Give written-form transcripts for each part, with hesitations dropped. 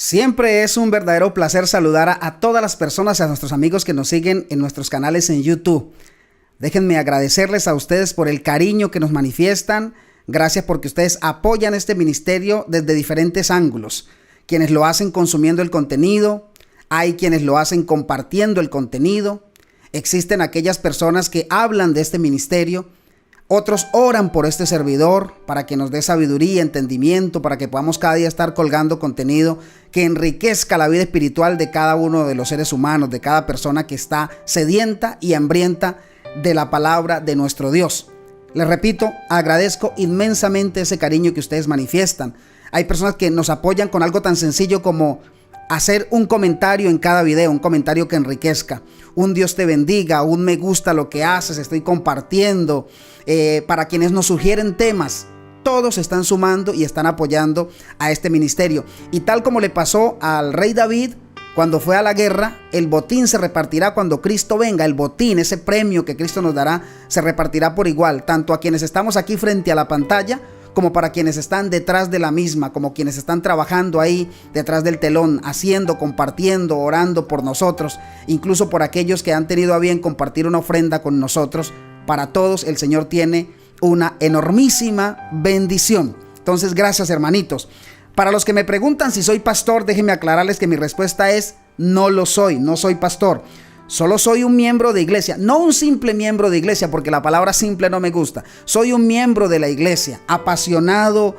Siempre es un verdadero placer saludar a todas las personas, a nuestros amigos que nos siguen en nuestros canales en YouTube. Déjenme agradecerles a ustedes por el cariño que nos manifiestan. Gracias porque ustedes apoyan este ministerio desde diferentes ángulos. Quienes lo hacen consumiendo el contenido, hay quienes lo hacen compartiendo el contenido. Existen aquellas personas que hablan de este ministerio. Otros oran por este servidor para que nos dé sabiduría, entendimiento, para que podamos cada día estar colgando contenido que enriquezca la vida espiritual de cada uno de los seres humanos, de cada persona que está sedienta y hambrienta de la palabra de nuestro Dios. Les repito, agradezco inmensamente ese cariño que ustedes manifiestan. Hay personas que nos apoyan con algo tan sencillo como hacer un comentario en cada video, un comentario que enriquezca, un Dios te bendiga, un me gusta lo que haces, estoy compartiendo, para quienes nos sugieren temas. Todos están sumando y están apoyando a este ministerio. Y tal como le pasó al rey David cuando fue a la guerra, el botín se repartirá cuando Cristo venga. El botín, ese premio que Cristo nos dará, se repartirá por igual, tanto a quienes estamos aquí frente a la pantalla como para quienes están detrás de la misma, como quienes están trabajando ahí detrás del telón, haciendo, compartiendo, orando por nosotros, incluso por aquellos que han tenido a bien compartir una ofrenda con nosotros. Para todos el Señor tiene una enormísima bendición. Entonces, gracias, hermanitos. Para los que me preguntan si soy pastor, déjenme aclararles que mi respuesta es no lo soy, no soy pastor. Solo soy un miembro de iglesia, no un simple miembro de iglesia, porque la palabra simple no me gusta. Soy un miembro de la iglesia, apasionado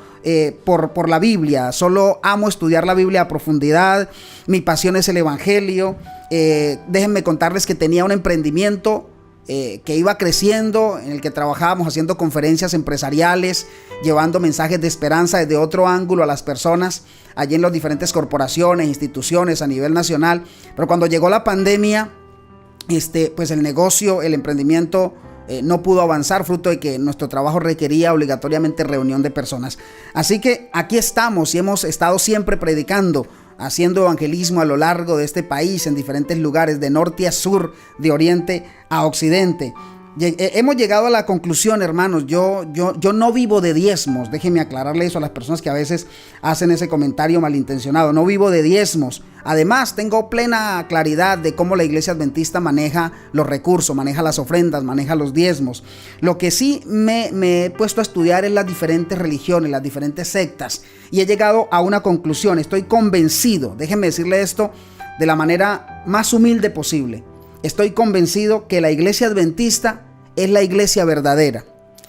por la Biblia. Solo amo estudiar la Biblia a profundidad. Mi pasión es el evangelio. Déjenme contarles que tenía un emprendimiento que iba creciendo, en el que trabajábamos haciendo conferencias empresariales, llevando mensajes de esperanza desde otro ángulo a las personas allí en las diferentes corporaciones, instituciones a nivel nacional. Pero cuando llegó la pandemia, pues el negocio, el emprendimiento no pudo avanzar, fruto de que nuestro trabajo requería obligatoriamente reunión de personas. Así que aquí estamos y hemos estado siempre predicando, haciendo evangelismo a lo largo de este país, en diferentes lugares, de norte a sur, de oriente a occidente. Hemos llegado a la conclusión, hermanos, yo no vivo de diezmos. Déjenme aclararle eso a las personas que a veces hacen ese comentario malintencionado. No vivo de diezmos. Además, tengo plena claridad de cómo la iglesia adventista maneja los recursos, maneja las ofrendas, maneja los diezmos. Lo que sí me he puesto a estudiar es las diferentes religiones, las diferentes sectas, y he llegado a una conclusión. Estoy convencido, déjenme decirle esto de la manera más humilde posible. Estoy convencido que la iglesia adventista es la iglesia verdadera.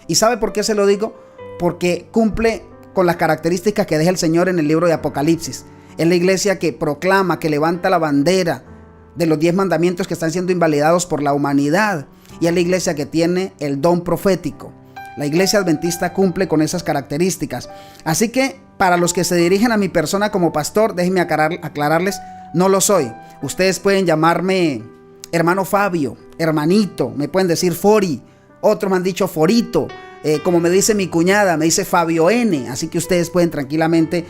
¿Y sabe por qué se lo digo? Porque cumple con las características que deja el Señor en el libro de Apocalipsis. Es la iglesia que proclama, que levanta la bandera de los 10 mandamientos que están siendo invalidados por la humanidad. Y es la iglesia que tiene el don profético. La iglesia adventista cumple con esas características. Así que para los que se dirigen a mi persona como pastor, déjenme aclararles, no lo soy. Ustedes pueden llamarme hermano Fabio, hermanito, me pueden decir Fori, otros me han dicho Forito, como me dice mi cuñada, me dice Fabio N, así que ustedes pueden tranquilamente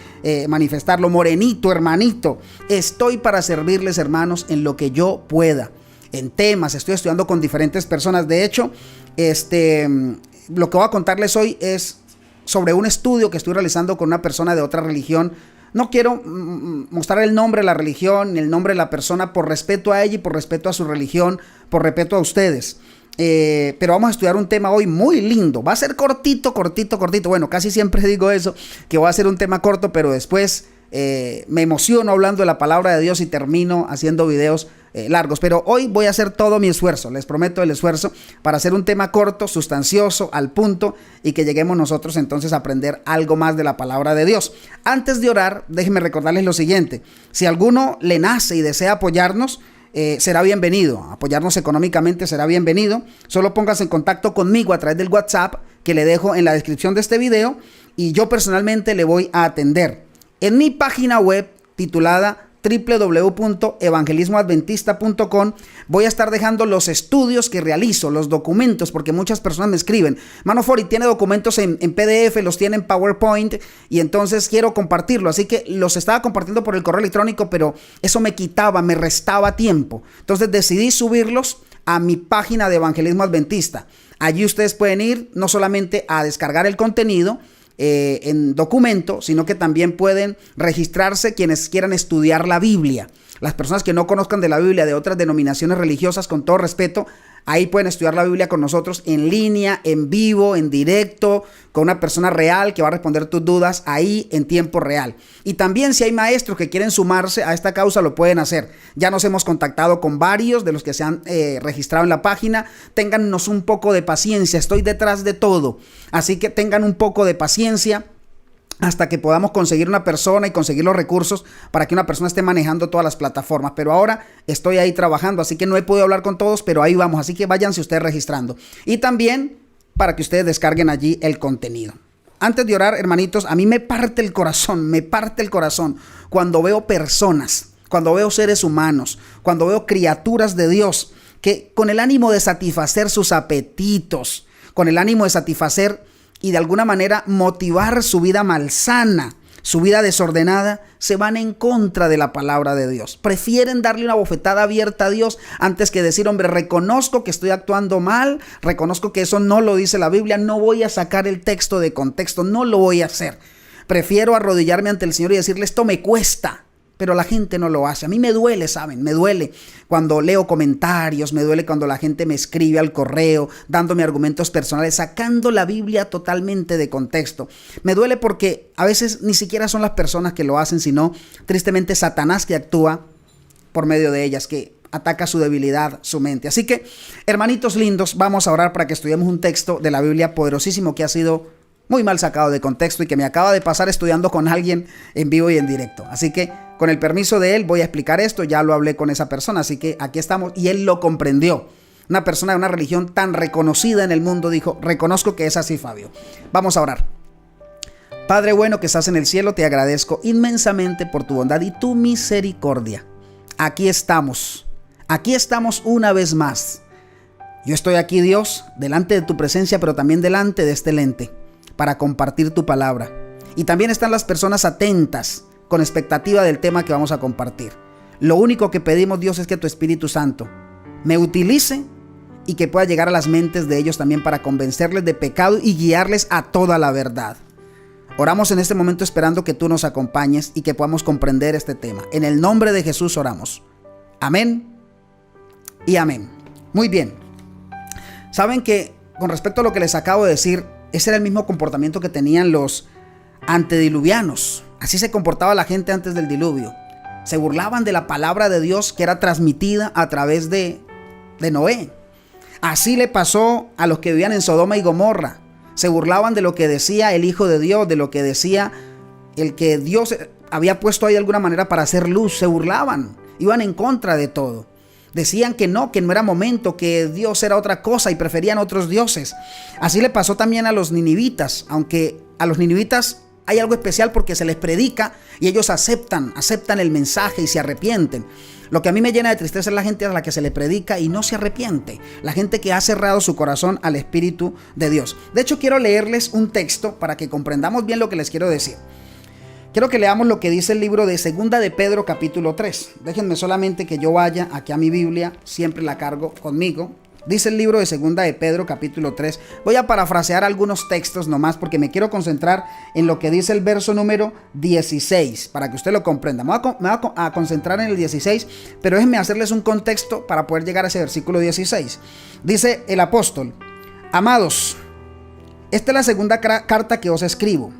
manifestarlo, morenito, hermanito. Estoy para servirles, hermanos, en lo que yo pueda, en temas, estoy estudiando con diferentes personas. De hecho, lo que voy a contarles hoy es sobre un estudio que estoy realizando con una persona de otra religión. No quiero mostrar el nombre de la religión ni el nombre de la persona por respeto a ella y por respeto a su religión, por respeto a ustedes. Pero vamos a estudiar un tema hoy muy lindo. Va a ser cortito. Bueno, casi siempre digo eso, que va a ser un tema corto, pero después me emociono hablando de la palabra de Dios y termino haciendo videos largos. Pero hoy voy a hacer todo mi esfuerzo, les prometo el esfuerzo, para hacer un tema corto, sustancioso, al punto, y que lleguemos nosotros entonces a aprender algo más de la palabra de Dios. Antes de orar, déjenme recordarles lo siguiente: si alguno le nace y desea apoyarnos, será bienvenido. Apoyarnos económicamente será bienvenido. Solo póngase en contacto conmigo a través del WhatsApp que le dejo en la descripción de este video, y yo personalmente le voy a atender. En mi página web titulada www.evangelismoadventista.com voy a estar dejando los estudios que realizo, los documentos, porque muchas personas me escriben: Mano Fori, tiene documentos en PDF, los tiene en PowerPoint, y entonces quiero compartirlo. Así que los estaba compartiendo por el correo electrónico, pero eso me restaba tiempo. Entonces decidí subirlos a mi página de Evangelismo Adventista. Allí ustedes pueden ir no solamente a descargar el contenido, en documento, sino que también pueden registrarse quienes quieran estudiar la Biblia. Las personas que no conozcan de la Biblia de otras denominaciones religiosas, con todo respeto, ahí pueden estudiar la Biblia con nosotros en línea, en vivo, en directo, con una persona real que va a responder tus dudas ahí en tiempo real. Y también si hay maestros que quieren sumarse a esta causa, lo pueden hacer. Ya nos hemos contactado con varios de los que se han registrado en la página. Téngannos un poco de paciencia, estoy detrás de todo. Así que tengan un poco de paciencia hasta que podamos conseguir una persona y conseguir los recursos para que una persona esté manejando todas las plataformas. Pero ahora estoy ahí trabajando, así que no he podido hablar con todos, pero ahí vamos. Así que váyanse ustedes registrando. Y también para que ustedes descarguen allí el contenido. Antes de orar, hermanitos, a mí me parte el corazón cuando veo personas, cuando veo seres humanos, cuando veo criaturas de Dios que con el ánimo de satisfacer sus apetitos, con el ánimo de satisfacer y de alguna manera motivar su vida malsana, su vida desordenada, se van en contra de la palabra de Dios. Prefieren darle una bofetada abierta a Dios antes que decir, hombre, reconozco que estoy actuando mal, reconozco que eso no lo dice la Biblia, no voy a sacar el texto de contexto, no lo voy a hacer. Prefiero arrodillarme ante el Señor y decirle, esto me cuesta. Pero la gente no lo hace. A mí me duele, ¿saben? Me duele cuando leo comentarios, me duele cuando la gente me escribe al correo, dándome argumentos personales, sacando la Biblia totalmente de contexto. Me duele porque a veces ni siquiera son las personas que lo hacen, sino tristemente Satanás que actúa por medio de ellas, que ataca su debilidad, su mente. Así que, hermanitos lindos, vamos a orar para que estudiemos un texto de la Biblia poderosísimo que ha sido muy mal sacado de contexto y que me acaba de pasar estudiando con alguien en vivo y en directo. Así que con el permiso de él voy a explicar esto. Ya lo hablé con esa persona, así que aquí estamos y él lo comprendió. Una persona de una religión tan reconocida en el mundo dijo, reconozco que es así, Fabio. Vamos a orar. Padre bueno que estás en el cielo, te agradezco inmensamente por tu bondad y tu misericordia. Aquí estamos una vez más. Yo estoy aquí, Dios, delante de tu presencia, pero también delante de este lente, para compartir tu palabra. Y también están las personas atentas, con expectativa del tema que vamos a compartir. Lo único que pedimos, Dios, es que tu Espíritu Santo me utilice y que pueda llegar a las mentes de ellos también para convencerles de pecado y guiarles a toda la verdad. Oramos en este momento esperando que tú nos acompañes y que podamos comprender este tema. En el nombre de Jesús oramos. Amén y amén. Muy bien. Saben que con respecto a lo que les acabo de decir, ese era el mismo comportamiento que tenían los antediluvianos. Así se comportaba la gente antes del diluvio. Se burlaban de la palabra de Dios que era transmitida a través de Noé. Así le pasó a los que vivían en Sodoma y Gomorra. Se burlaban de lo que decía el Hijo de Dios, de lo que decía el que Dios había puesto ahí de alguna manera para hacer luz. Se burlaban, iban en contra de todo. Decían que no era momento, que Dios era otra cosa y preferían otros dioses. Así le pasó también a los ninivitas, aunque a los ninivitas hay algo especial porque se les predica y ellos aceptan el mensaje y se arrepienten. Lo que a mí me llena de tristeza es la gente a la que se le predica y no se arrepiente. La gente que ha cerrado su corazón al Espíritu de Dios. De hecho, quiero leerles un texto para que comprendamos bien lo que les quiero decir. Quiero que leamos lo que dice el libro de Segunda de Pedro capítulo 3. Déjenme solamente que yo vaya aquí a mi Biblia, siempre la cargo conmigo. Dice el libro de Segunda de Pedro capítulo 3. Voy a parafrasear algunos textos nomás porque me quiero concentrar en lo que dice el verso número 16 para que usted lo comprenda. Me voy a concentrar en el 16, pero déjenme hacerles un contexto para poder llegar a ese versículo 16. Dice el apóstol: amados, esta es la segunda carta que os escribo.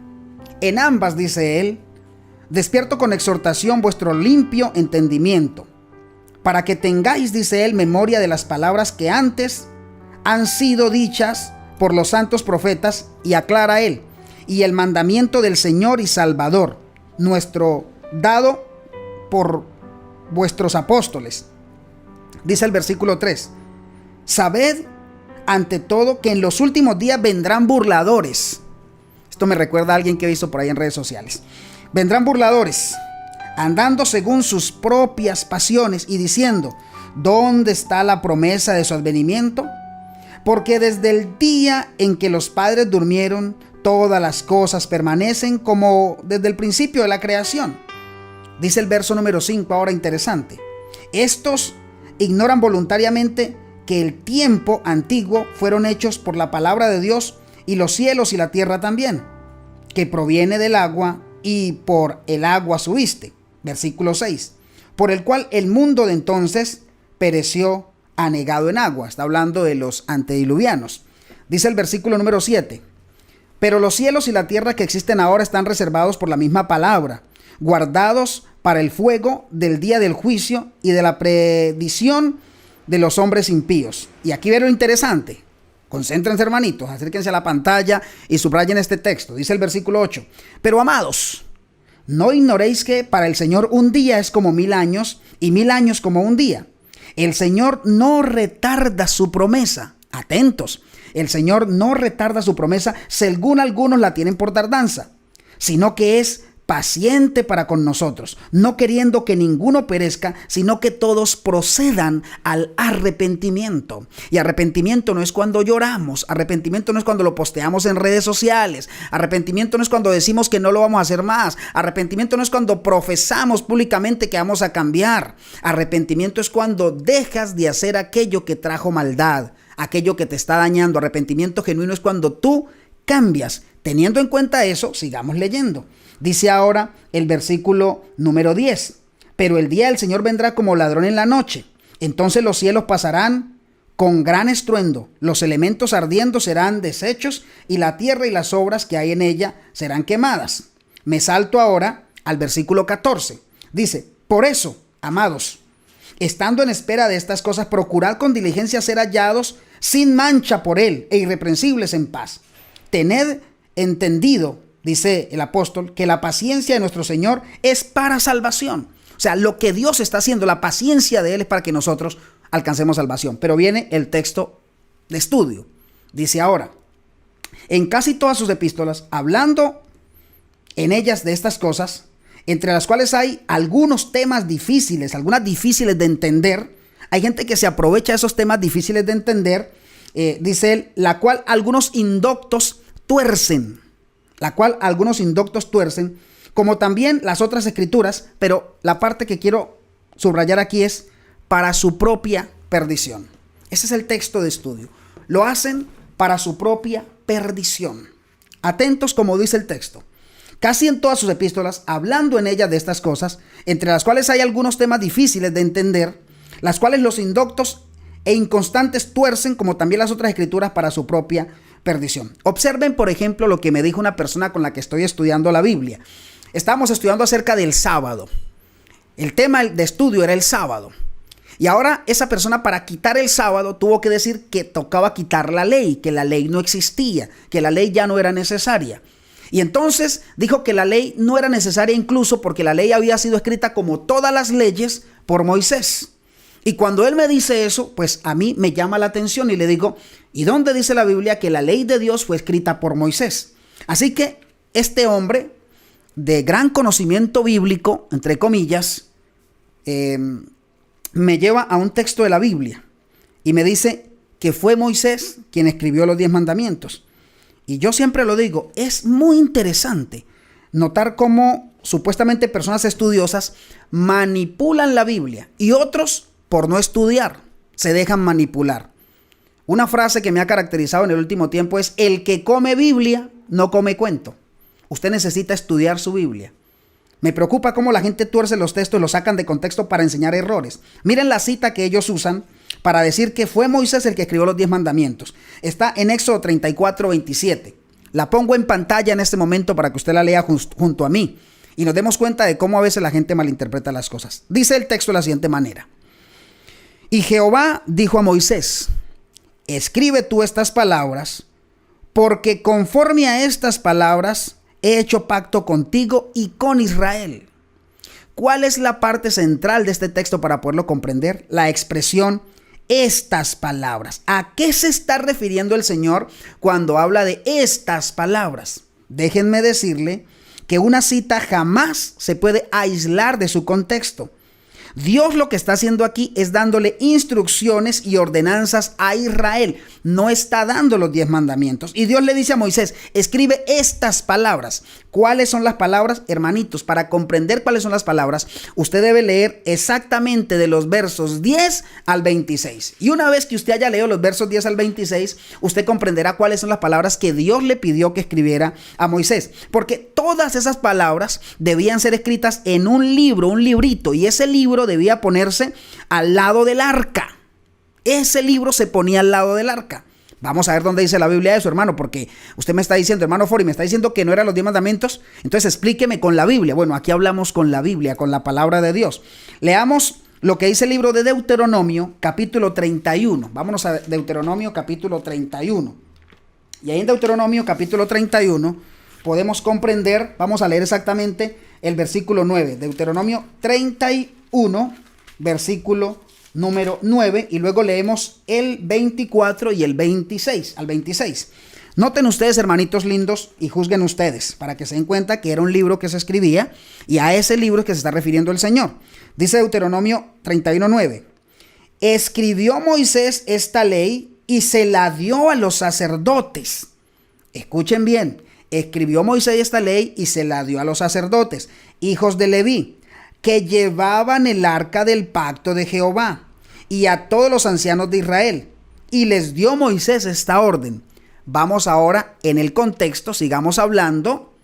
En ambas, dice él, despierto con exhortación vuestro limpio entendimiento, para que tengáis, dice él, memoria de las palabras que antes han sido dichas por los santos profetas, y aclara él, y el mandamiento del Señor y Salvador, nuestro dado por vuestros apóstoles. Dice el versículo 3, sabed ante todo que en los últimos días vendrán burladores. Esto me recuerda a alguien que he visto por ahí en redes sociales. Vendrán burladores, andando según sus propias pasiones y diciendo, ¿dónde está la promesa de su advenimiento? Porque desde el día en que los padres durmieron, todas las cosas permanecen como desde el principio de la creación. Dice el verso número 5, ahora interesante. Estos ignoran voluntariamente que el tiempo antiguo fueron hechos por la palabra de Dios y los cielos y la tierra también. que proviene del agua, y por el agua subiste. Versículo 6. Por el cual el mundo de entonces pereció anegado en agua. Está hablando de los antediluvianos. Dice el versículo número 7. Pero los cielos y la tierra que existen ahora están reservados por la misma palabra, guardados para el fuego del día del juicio y de la predicción de los hombres impíos. Y aquí viene lo interesante. Concéntrense, hermanitos, acérquense a la pantalla y subrayen este texto. Dice el versículo 8. Pero amados, no ignoréis que para el Señor un día es como 1000 años y 1000 años como un día. El Señor no retarda su promesa. Atentos. El Señor no retarda su promesa, según algunos la tienen por tardanza, sino que es paciente para con nosotros, no queriendo que ninguno perezca, sino que todos procedan al arrepentimiento. Y arrepentimiento no es cuando lloramos, arrepentimiento no es cuando lo posteamos en redes sociales, arrepentimiento no es cuando decimos que no lo vamos a hacer más, arrepentimiento no es cuando profesamos públicamente que vamos a cambiar, arrepentimiento es cuando dejas de hacer aquello que trajo maldad, aquello que te está dañando. Arrepentimiento genuino es cuando tú cambias. Teniendo en cuenta eso, sigamos leyendo. Dice ahora el versículo número 10. Pero el día del Señor vendrá como ladrón en la noche. Entonces los cielos pasarán con gran estruendo, los elementos ardiendo serán deshechos, y la tierra y las obras que hay en ella serán quemadas. Me salto ahora al versículo 14. Dice, por eso, amados, estando en espera de estas cosas, procurad con diligencia ser hallados sin mancha por él e irreprensibles en paz. Tened entendido, dice el apóstol, que la paciencia de nuestro Señor es para salvación. O sea, lo que Dios está haciendo, la paciencia de Él es para que nosotros alcancemos salvación. Pero viene el texto de estudio. Dice ahora, en casi todas sus epístolas, hablando en ellas de estas cosas, entre las cuales hay algunos temas difíciles, algunas difíciles de entender. Hay gente que se aprovecha de esos temas difíciles de entender, dice él, la cual algunos indoctos tuercen, como también las otras escrituras, pero la parte que quiero subrayar aquí es para su propia perdición. Ese es el texto de estudio. Lo hacen para su propia perdición. Atentos como dice el texto. Casi en todas sus epístolas, hablando en ellas de estas cosas, entre las cuales hay algunos temas difíciles de entender, las cuales los indoctos e inconstantes tuercen, como también las otras escrituras, para su propia perdición. Observen, por ejemplo, lo que me dijo una persona con la que estoy estudiando la Biblia. Estábamos estudiando acerca del sábado. El tema de estudio era el sábado. Y ahora esa persona, para quitar el sábado, tuvo que decir que tocaba quitar la ley, que la ley no existía, que la ley ya no era necesaria. Y entonces dijo que la ley no era necesaria incluso porque la ley había sido escrita como todas las leyes por Moisés. Y cuando él me dice eso, pues a mí me llama la atención y le digo, ¿y dónde dice la Biblia que la ley de Dios fue escrita por Moisés? Así que este hombre de gran conocimiento bíblico, entre comillas, me lleva a un texto de la Biblia y me dice que fue Moisés quien escribió los 10 mandamientos. Y yo siempre lo digo, es muy interesante notar cómo supuestamente personas estudiosas manipulan la Biblia y otros, por no estudiar, se dejan manipular. Una frase que me ha caracterizado en el último tiempo es: el que come Biblia no come cuento. Usted necesita estudiar su Biblia. Me preocupa cómo la gente tuerce los textos y los sacan de contexto para enseñar errores. Miren la cita que ellos usan para decir que fue Moisés el que escribió los 10 mandamientos. Está en Éxodo 34:27. La pongo en pantalla en este momento para que usted la lea junto a mí y nos demos cuenta de cómo a veces la gente malinterpreta las cosas. Dice el texto de la siguiente manera: y Jehová dijo a Moisés: escribe tú estas palabras, porque conforme a estas palabras he hecho pacto contigo y con Israel. ¿Cuál es la parte central de este texto para poderlo comprender? La expresión estas palabras. ¿A qué se está refiriendo el Señor cuando habla de estas palabras? Déjenme decirle que una cita jamás se puede aislar de su contexto. Dios lo que está haciendo aquí es dándole instrucciones y ordenanzas a Israel. No está dando los 10 mandamientos. Y Dios le dice a Moisés, escribe estas palabras. ¿Cuáles son las palabras? Hermanitos, para comprender cuáles son las palabras, usted debe leer exactamente de los versos 10 al 26. Y una vez que usted haya leído los versos 10 al 26, usted comprenderá cuáles son las palabras que Dios le pidió que escribiera a Moisés. Porque todas esas palabras debían ser escritas en un libro, un librito, y ese libro debía ponerse al lado del arca. Ese libro se ponía al lado del arca. Vamos a ver dónde dice la Biblia eso, hermano, porque usted me está diciendo, hermano Fori, me está diciendo que no eran los 10 mandamientos. Entonces explíqueme con la Biblia. Bueno, aquí hablamos con la Biblia, con la palabra de Dios. Leamos lo que dice el libro de Deuteronomio, capítulo 31. Vámonos a Deuteronomio, capítulo 31. Y ahí en Deuteronomio, capítulo 31, podemos comprender, vamos a leer exactamente el versículo 9. Deuteronomio 31, versículo número 9, y luego leemos el 24 y el 26, al 26. Noten ustedes, hermanitos lindos, y juzguen ustedes, para que se den cuenta que era un libro que se escribía, y a ese libro es que se está refiriendo el Señor. Dice Deuteronomio 31, 9. Escribió Moisés esta ley y se la dio a los sacerdotes. Escuchen bien. Escribió Moisés esta ley y se la dio a los sacerdotes, hijos de Leví, que llevaban el arca del pacto de Jehová, y a todos los ancianos de Israel. Y les dio Moisés esta orden. Vamos ahora en el contexto, sigamos hablando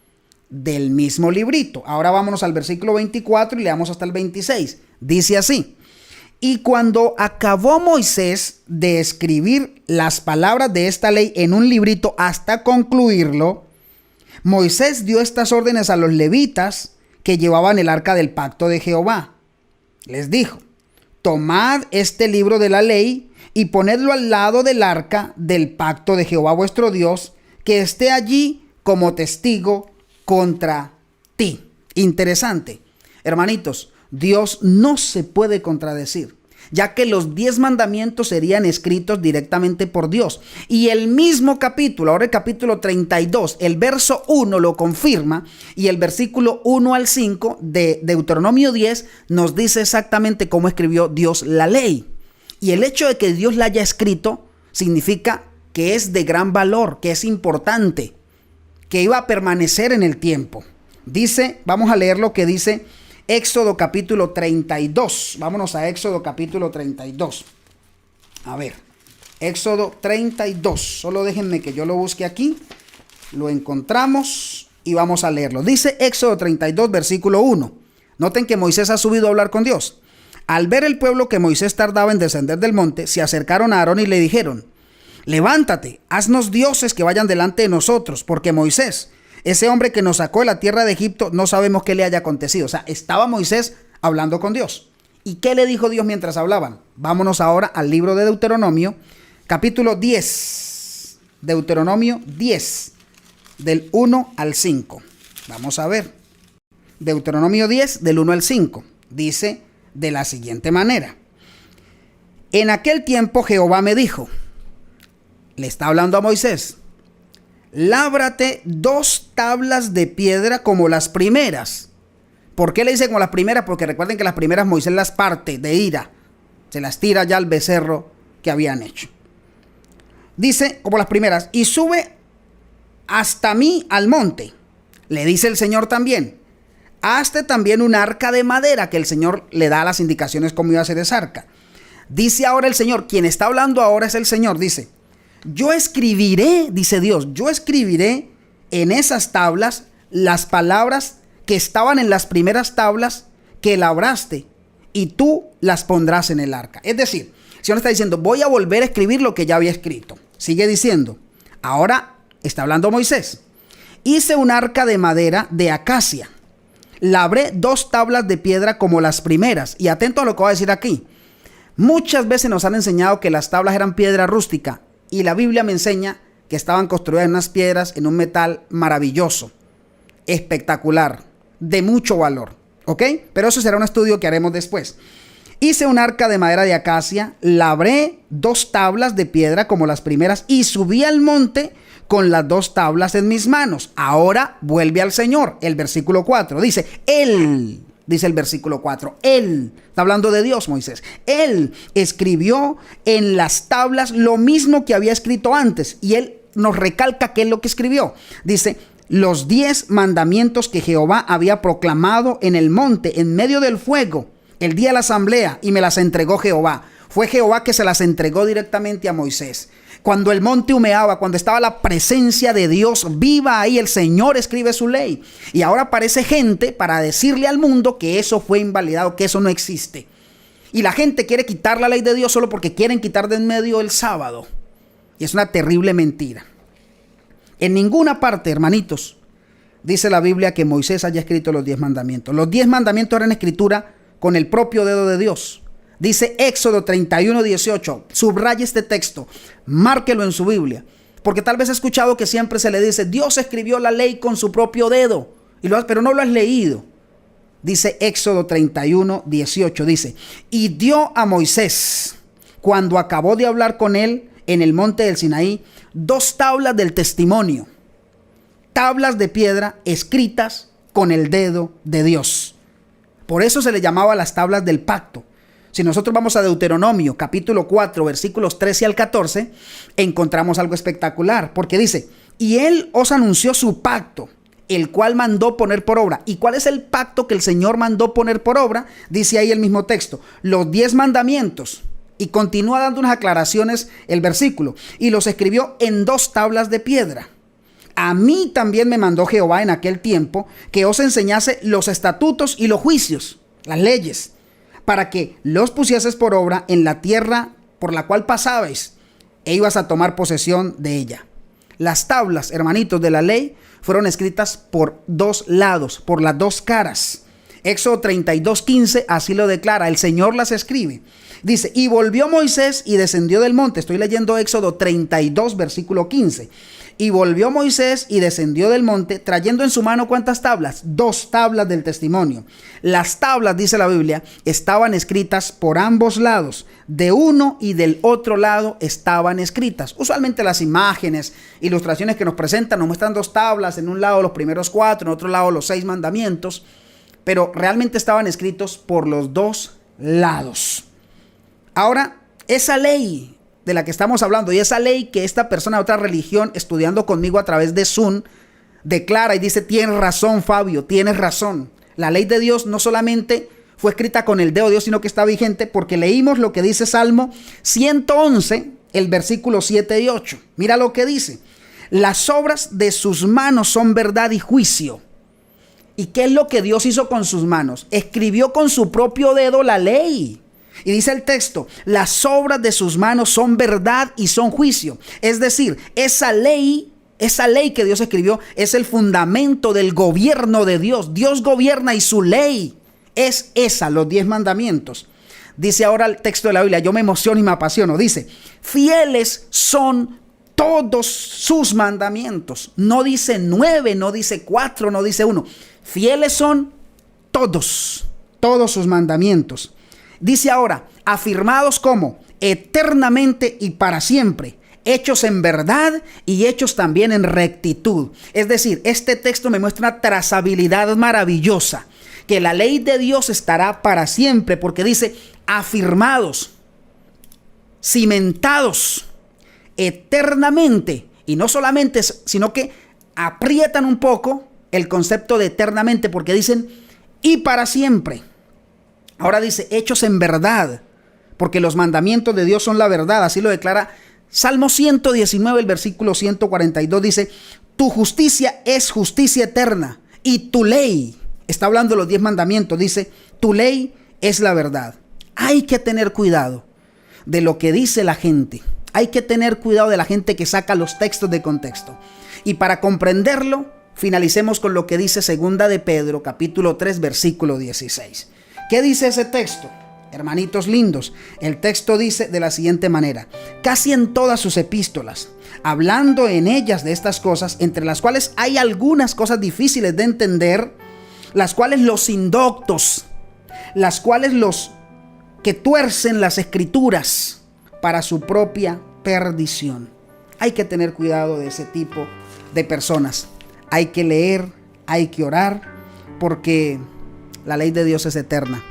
del mismo librito. Ahora vámonos al versículo 24 y leamos hasta el 26. Dice así: y cuando acabó Moisés de escribir las palabras de esta ley en un librito hasta concluirlo, Moisés dio estas órdenes a los levitas que llevaban el arca del pacto de Jehová. Les dijo: tomad este libro de la ley y ponedlo al lado del arca del pacto de Jehová vuestro Dios, que esté allí como testigo contra ti. Interesante. Hermanitos, Dios no se puede contradecir, ya que los 10 mandamientos serían escritos directamente por Dios. Y el mismo capítulo, ahora el capítulo 32, el verso 1 lo confirma, y el versículo 1 al 5 de Deuteronomio 10 nos dice exactamente cómo escribió Dios la ley. Y el hecho de que Dios la haya escrito significa que es de gran valor, que es importante, que iba a permanecer en el tiempo. Dice, vamos a leer lo que dice Éxodo capítulo 32. Vámonos a Éxodo capítulo 32. A ver, Éxodo 32. Solo déjenme que yo lo busque aquí. Lo encontramos y vamos a leerlo. Dice Éxodo 32, versículo 1. Noten que Moisés ha subido a hablar con Dios. Al ver el pueblo que Moisés tardaba en descender del monte, se acercaron a Aarón y le dijeron: levántate, haznos dioses que vayan delante de nosotros, porque Moisés, ese hombre que nos sacó de la tierra de Egipto, no sabemos qué le haya acontecido. O sea, estaba Moisés hablando con Dios. ¿Y qué le dijo Dios mientras hablaban? Vámonos ahora al libro de Deuteronomio, capítulo 10. Deuteronomio 10, del 1 al 5. Vamos a ver. Deuteronomio 10, del 1 al 5. Dice de la siguiente manera: en aquel tiempo Jehová me dijo, le está hablando a Moisés, lábrate 2 tablas de piedra como las primeras. ¿Por qué le dice como las primeras? Porque recuerden que las primeras Moisés las parte de ira, se las tira ya al becerro que habían hecho. Dice como las primeras, y sube hasta mí al monte. Le dice el Señor también, hazte también un arca de madera, que el Señor le da las indicaciones cómo iba a ser esa arca. Dice ahora el Señor, quien está hablando ahora es el Señor, dice, yo escribiré, dice Dios, yo escribiré en esas tablas las palabras que estaban en las primeras tablas que labraste, y tú las pondrás en el arca. Es decir, el Señor está diciendo, voy a volver a escribir lo que ya había escrito. Sigue diciendo, ahora está hablando Moisés. Hice un arca de madera de acacia. Labré 2 tablas de piedra como las primeras. Y atento a lo que voy a decir aquí. Muchas veces nos han enseñado que las tablas eran piedra rústica. Y la Biblia me enseña que estaban construidas en unas piedras, en un metal maravilloso, espectacular, de mucho valor. ¿Ok? Pero eso será un estudio que haremos después. Hice un arca de madera de acacia, labré 2 tablas de piedra como las primeras y subí al monte con las 2 tablas en mis manos. Ahora vuelve al Señor. El versículo 4 dice, Él dice el versículo 4. Él, está hablando de Dios, Moisés. Él escribió en las tablas lo mismo que había escrito antes. Y él nos recalca qué es lo que escribió. Dice, los 10 mandamientos que Jehová había proclamado en el monte, en medio del fuego, el día de la asamblea, y me las entregó Jehová. Fue Jehová que se las entregó directamente a Moisés. Cuando el monte humeaba, cuando estaba la presencia de Dios viva ahí, el Señor escribe su ley. Y ahora aparece gente para decirle al mundo que eso fue invalidado, que eso no existe. Y la gente quiere quitar la ley de Dios solo porque quieren quitar de en medio el sábado. Y es una terrible mentira. En ninguna parte, hermanitos, dice la Biblia que Moisés haya escrito los 10 mandamientos. Los 10 mandamientos eran escritura con el propio dedo de Dios. Dice Éxodo 31:18. Subraya este texto, márquelo en su Biblia, porque tal vez he escuchado que siempre se le dice, Dios escribió la ley con su propio dedo, pero no lo has leído. Dice Éxodo 31:18, dice, y dio a Moisés, cuando acabó de hablar con él en el monte del Sinaí, 2 tablas del testimonio, tablas de piedra escritas con el dedo de Dios. Por eso se le llamaba las tablas del pacto. Si nosotros vamos a Deuteronomio, capítulo 4, versículos 13 al 14, encontramos algo espectacular, porque dice, y él os anunció su pacto, el cual mandó poner por obra. ¿Y cuál es el pacto que el Señor mandó poner por obra? Dice ahí el mismo texto, los 10 mandamientos. Y continúa dando unas aclaraciones el versículo. Y los escribió en 2 tablas de piedra. A mí también me mandó Jehová en aquel tiempo que os enseñase los estatutos y los juicios, las leyes, para que los pusieses por obra en la tierra por la cual pasabais, e ibas a tomar posesión de ella. Las tablas, hermanitos, de la ley fueron escritas por 2 lados, por las 2 caras. Éxodo 32:15 así lo declara, el Señor las escribe. Dice, y volvió Moisés y descendió del monte. Estoy leyendo Éxodo 32, versículo 15. Y volvió Moisés y descendió del monte, trayendo en su mano ¿cuántas tablas? 2 tablas del testimonio. Las tablas, dice la Biblia, estaban escritas por ambos lados. De uno y del otro lado estaban escritas. Usualmente las imágenes, ilustraciones que nos presentan, nos muestran 2 tablas. En un lado los primeros 4, en otro lado los 6 mandamientos. Pero realmente estaban escritos por los 2 lados. Ahora, esa ley de la que estamos hablando y esa ley que esta persona de otra religión estudiando conmigo a través de Zoom declara y dice, tienes razón, Fabio, tienes razón. La ley de Dios no solamente fue escrita con el dedo de Dios, sino que está vigente porque leímos lo que dice Salmo 111, el versículo 7 y 8. Mira lo que dice. Las obras de sus manos son verdad y juicio. ¿Y qué es lo que Dios hizo con sus manos? Escribió con su propio dedo la ley. Y dice el texto, las obras de sus manos son verdad y son juicio. Es decir, esa ley que Dios escribió es el fundamento del gobierno de Dios. Dios gobierna y su ley es esa, los 10 mandamientos. Dice ahora el texto de la Biblia, yo me emociono y me apasiono. Dice, fieles son todos sus mandamientos. No dice 9, no dice 4, no dice 1. Fieles son todos sus mandamientos. Dice ahora, afirmados como eternamente y para siempre, hechos en verdad y hechos también en rectitud. Es decir, este texto me muestra una trazabilidad maravillosa, que la ley de Dios estará para siempre, porque dice afirmados, cimentados eternamente, y no solamente, sino que aprietan un poco el concepto de eternamente, porque dicen y para siempre. Ahora dice, hechos en verdad, porque los mandamientos de Dios son la verdad, así lo declara Salmo 119, el versículo 142, dice, tu justicia es justicia eterna, y tu ley, está hablando de los 10 mandamientos, dice, tu ley es la verdad. Hay que tener cuidado de lo que dice la gente, hay que tener cuidado de la gente que saca los textos de contexto. Y para comprenderlo, finalicemos con lo que dice 2 de Pedro, capítulo 3, versículo 16. ¿Qué dice ese texto? Hermanitos lindos, el texto dice de la siguiente manera, casi en todas sus epístolas, hablando en ellas de estas cosas, entre las cuales hay algunas cosas difíciles de entender, las cuales los indoctos, las cuales los que tuercen las escrituras para su propia perdición. Hay que tener cuidado de ese tipo de personas. Hay que leer, hay que orar, porque La ley de Dios es eterna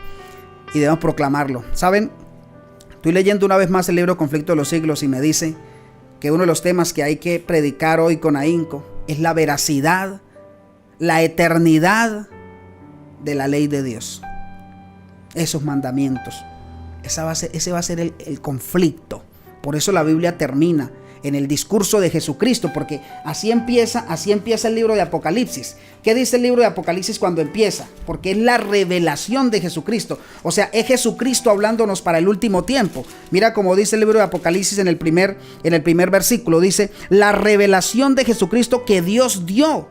y debemos proclamarlo. ¿Saben? Estoy leyendo una vez más el libro Conflicto de los Siglos y me dice que uno de los temas que hay que predicar hoy con ahínco es la veracidad, la eternidad de la ley de Dios. Esos mandamientos. Ese va a ser el conflicto. Por eso la Biblia termina en el discurso de Jesucristo, porque así empieza el libro de Apocalipsis. ¿Qué dice el libro de Apocalipsis cuando empieza? Porque es la revelación de Jesucristo. O sea, es Jesucristo hablándonos para el último tiempo. Mira cómo dice el libro de Apocalipsis en el primer versículo. Dice, la revelación de Jesucristo que Dios dio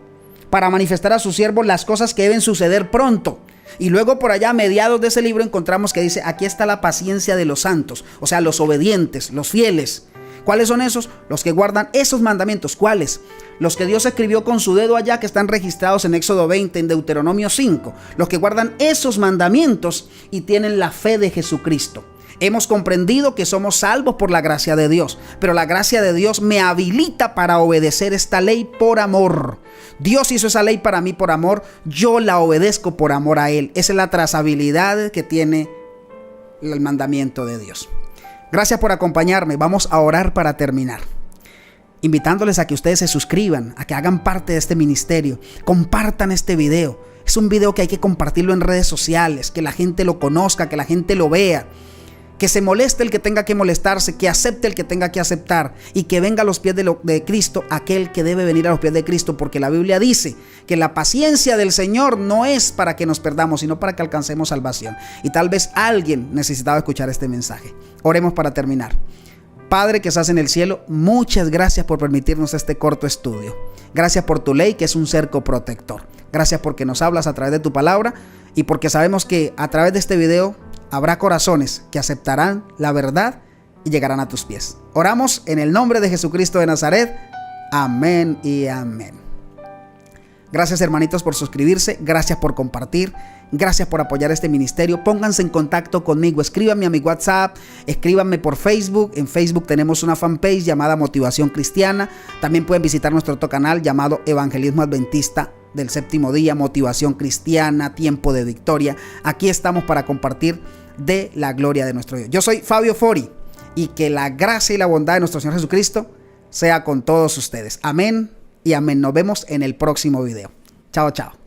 para manifestar a sus siervos las cosas que deben suceder pronto. Y luego por allá a mediados de ese libro encontramos que dice, aquí está la paciencia de los santos, o sea, los obedientes, los fieles. ¿Cuáles son esos? Los que guardan esos mandamientos. ¿Cuáles? Los que Dios escribió con su dedo allá, que están registrados en Éxodo 20, en Deuteronomio 5. Los que guardan esos mandamientos y tienen la fe de Jesucristo. Hemos comprendido que somos salvos por la gracia de Dios, pero la gracia de Dios me habilita para obedecer esta ley por amor. Dios hizo esa ley para mí por amor, yo la obedezco por amor a Él. Esa es la trazabilidad que tiene el mandamiento de Dios. Gracias por acompañarme. Vamos a orar para terminar. Invitándoles a que ustedes se suscriban, a que hagan parte de este ministerio. Compartan este video. Es un video que hay que compartirlo en redes sociales, que la gente lo conozca, que la gente lo vea. Que se moleste el que tenga que molestarse, que acepte el que tenga que aceptar y que venga a los pies de Cristo aquel que debe venir a los pies de Cristo, porque la Biblia dice que la paciencia del Señor no es para que nos perdamos, sino para que alcancemos salvación. Y tal vez alguien necesitaba escuchar este mensaje. Oremos para terminar. Padre que estás en el cielo, muchas gracias por permitirnos este corto estudio. Gracias por tu ley, que es un cerco protector. Gracias porque nos hablas a través de tu palabra y porque sabemos que a través de este video habrá corazones que aceptarán la verdad y llegarán a tus pies. Oramos en el nombre de Jesucristo de Nazaret. Amén y amén. Gracias, hermanitos, por suscribirse. Gracias por compartir. Gracias por apoyar este ministerio. Pónganse en contacto conmigo. Escríbanme a mi WhatsApp. Escríbanme por Facebook. En Facebook tenemos una fanpage llamada Motivación Cristiana. También pueden visitar nuestro otro canal llamado Evangelismo Adventista del Séptimo Día, Motivación Cristiana, Tiempo de Victoria. Aquí estamos para compartir de la gloria de nuestro Dios. Yo soy Fabio Fori y que la gracia y la bondad de nuestro Señor Jesucristo sea con todos ustedes. Amén y amén. Nos vemos en el próximo video. Chao, chao.